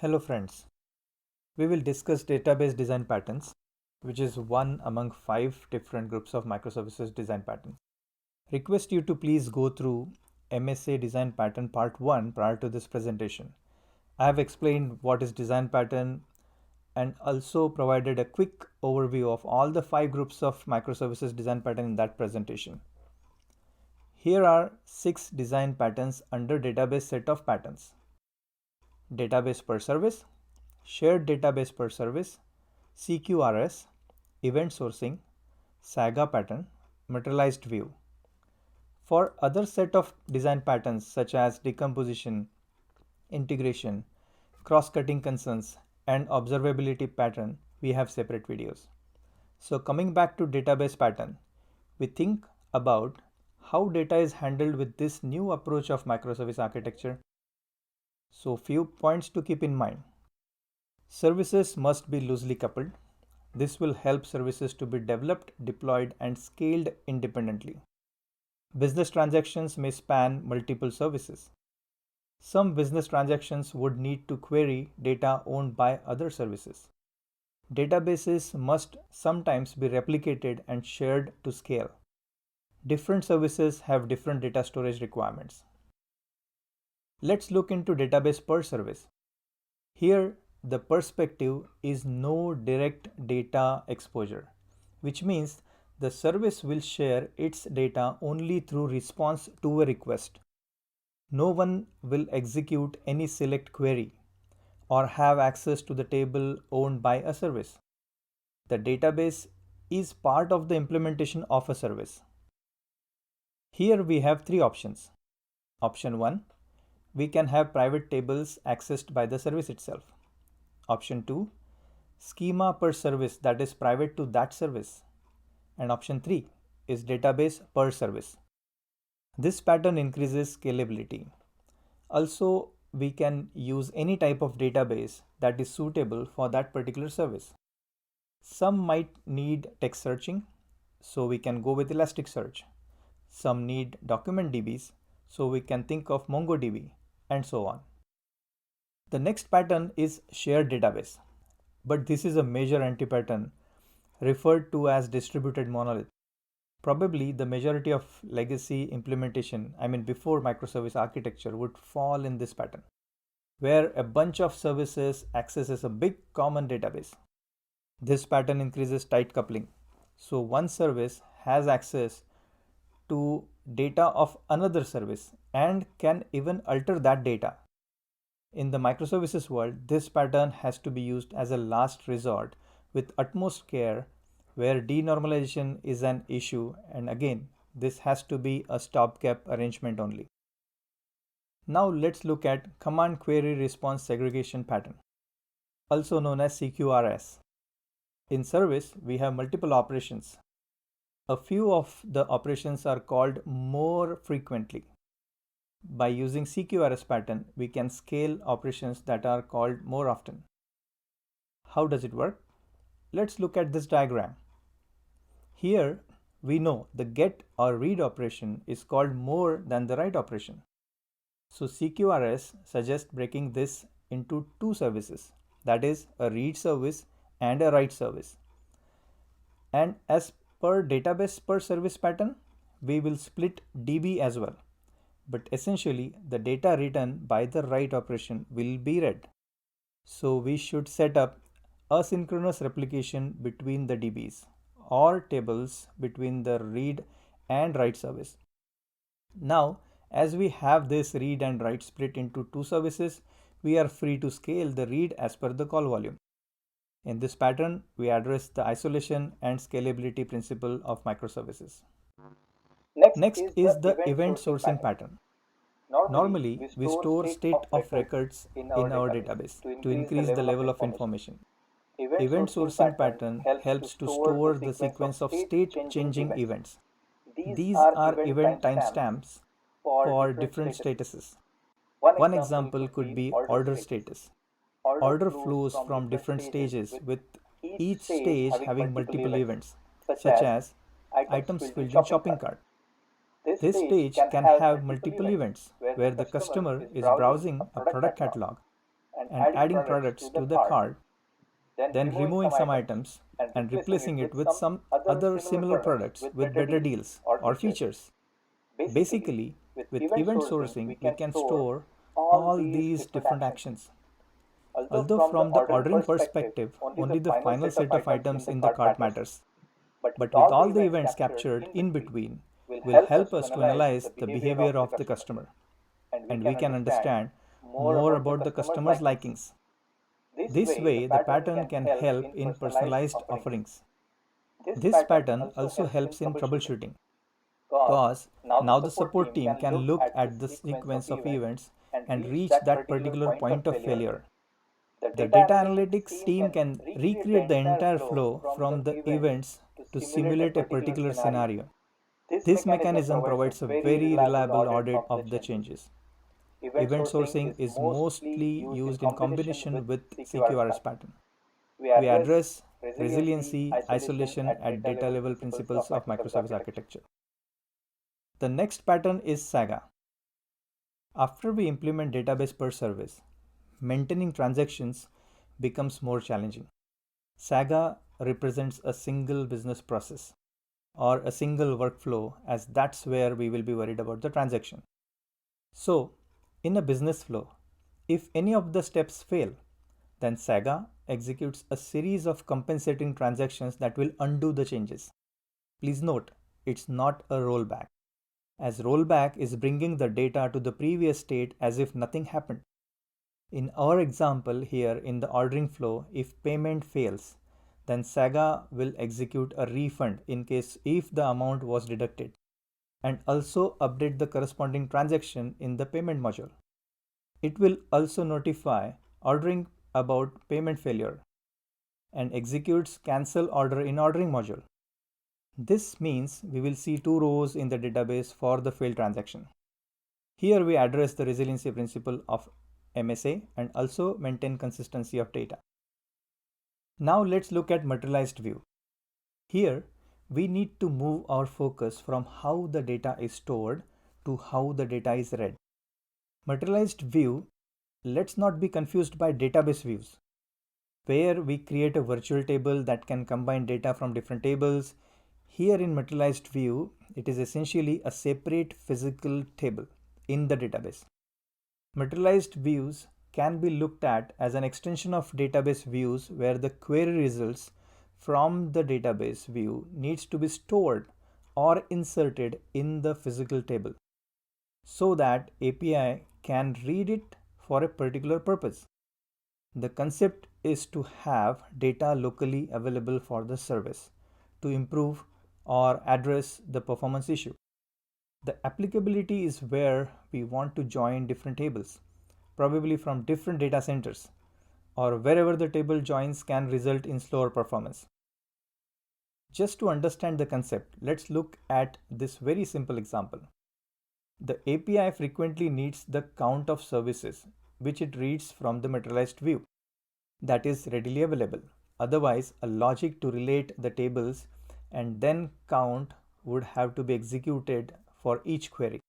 Hello friends, we will discuss database design patterns, which is one among 5 different groups of microservices design patterns. Request you to please go through MSA design pattern part 1 prior to this presentation. I have explained what is design pattern and also provided a quick overview of all the 5 groups of microservices design pattern in that presentation. Here are 6 design patterns under database set of patterns. Database per service, shared database per service, CQRS, event sourcing, Saga pattern, materialized view. For other set of design patterns such as decomposition, integration, cross-cutting concerns, and observability pattern, we have separate videos. So coming back to database pattern, we think about how data is handled with this new approach of microservice architecture. So few points to keep in mind. Services must be loosely coupled. This will help services to be developed, deployed, and scaled independently. Business transactions may span multiple services. Some business transactions would need to query data owned by other services. Databases must sometimes be replicated and shared to scale. Different services have different data storage requirements. Let's look into database per service. Here, the perspective is no direct data exposure, which means the service will share its data only through response to a request. No one will execute any select query or have access to the table owned by a service. The database is part of the implementation of a service. Here we have 3 options. Option 1, we can have private tables accessed by the service itself. Option 2, schema per service that is private to that service. And option 3 is database per service. This pattern increases scalability. Also, we can use any type of database that is suitable for that particular service. Some might need text searching, so we can go with Elasticsearch. Some need document DBs, so we can think of MongoDB, and so on. The next pattern is shared database, but this is a major anti-pattern referred to as distributed monolith. Probably the majority of legacy implementation, before microservice architecture, would fall in this pattern, where a bunch of services accesses a big common database. This pattern increases tight coupling, so one service has access to data of another service and can even alter that data. In the microservices world, this pattern has to be used as a last resort with utmost care, where denormalization is an issue, and again, this has to be a stopgap arrangement only. Now let's look at command query response segregation pattern, also known as CQRS. In service, we have multiple operations. A few of the operations are called more frequently. By using CQRS pattern, we can scale operations that are called more often. How does it work? Let's look at this diagram. Here, we know the get or read operation is called more than the write operation. So CQRS suggests breaking this into 2 services, that is a read service and a write service. And as per database per service pattern, we will split DB as well. But essentially, the data written by the write operation will be read. So we should set up asynchronous replication between the DBs or tables between the read and write service. Now, as we have this read and write split into 2 services, we are free to scale the read as per the call volume. In this pattern, we address the isolation and scalability principle of microservices. Next is the event sourcing pattern. Normally, we store state of records in our database to increase the level of information. Event sourcing pattern helps to store the sequence of state changing events. These are event timestamps for different statuses. One example could be order status. Order flows from different stages, with each stage having multiple events, such as items filled in shopping cart. This stage can have multiple events where the customer is browsing a product catalog and adding products to the cart, then removing some items and replacing it with some other similar products with better deals or features. Basically, with event sourcing, we can store all these different actions. Although from the ordering perspective, only the final set of items in the cart matters. But with all the events captured in between, will help us to analyze the behavior of the customer, and we can understand more about the customer's likings. This way, the pattern can help in personalized offerings. This pattern also helps in troubleshooting, because now the support team can look at the sequence of events and reach that particular point of failure. The data analytics team can recreate the entire flow from the events to simulate a particular scenario. This mechanism provides a very reliable audit of the changes. Event sourcing is mostly used in combination with CQRS pattern. We address resiliency, isolation at data level principles of microservice architecture. The next pattern is Saga. After we implement database per service, maintaining transactions becomes more challenging. Saga represents a single business process or a single workflow, as that's where we will be worried about the transaction. So, in a business flow, if any of the steps fail, then Saga executes a series of compensating transactions that will undo the changes. Please note, it's not a rollback, as rollback is bringing the data to the previous state as if nothing happened. In our example here in the ordering flow, if payment fails, then Saga will execute a refund in case if the amount was deducted, and also update the corresponding transaction in the payment module. It will also notify ordering about payment failure and executes cancel order in ordering module. This means we will see two rows in the database for the failed transaction. Here we address the resiliency principle of MSA and also maintain consistency of data. Now let's look at materialized view. Here we need to move our focus from how the data is stored to how the data is read. Materialized view, let's not be confused by database views, where we create a virtual table that can combine data from different tables. Here in materialized view, it is essentially a separate physical table in the database. Materialized views can be looked at as an extension of database views, where the query results from the database view needs to be stored or inserted in the physical table so that API can read it for a particular purpose. The concept is to have data locally available for the service to improve or address the performance issue. The applicability is where we want to join different tables, probably from different data centers, or wherever the table joins can result in slower performance. Just to understand the concept, let's look at this very simple example. The API frequently needs the count of services which it reads from the materialized view that is readily available. Otherwise, a logic to relate the tables and then count would have to be executed for each query.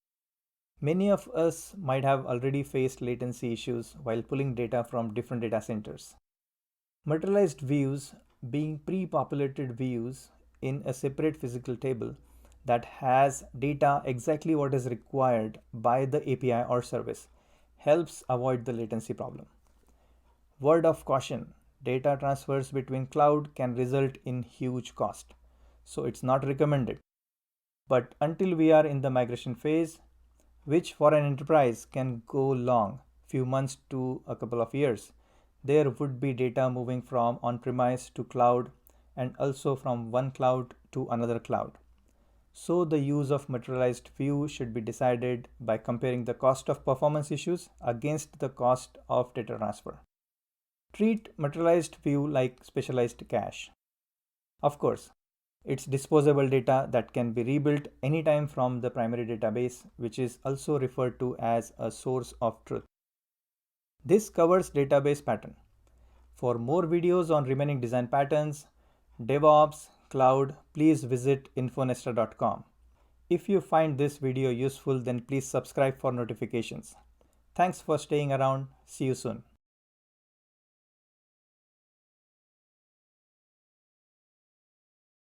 Many of us might have already faced latency issues while pulling data from different data centers. Materialized views, being pre-populated views in a separate physical table that has data exactly what is required by the API or service, helps avoid the latency problem. Word of caution, data transfers between cloud can result in huge cost, so it's not recommended. But until we are in the migration phase, which for an enterprise can go long, few months to a couple of years, there would be data moving from on-premise to cloud and also from one cloud to another cloud. So the use of materialized view should be decided by comparing the cost of performance issues against the cost of data transfer. Treat materialized view like specialized cache. Of course, it's disposable data that can be rebuilt anytime from the primary database, which is also referred to as a source of truth. This covers database pattern. For more videos on remaining design patterns, DevOps, cloud, please visit infonesta.com. If you find this video useful, then please subscribe for notifications. Thanks for staying around. See you soon.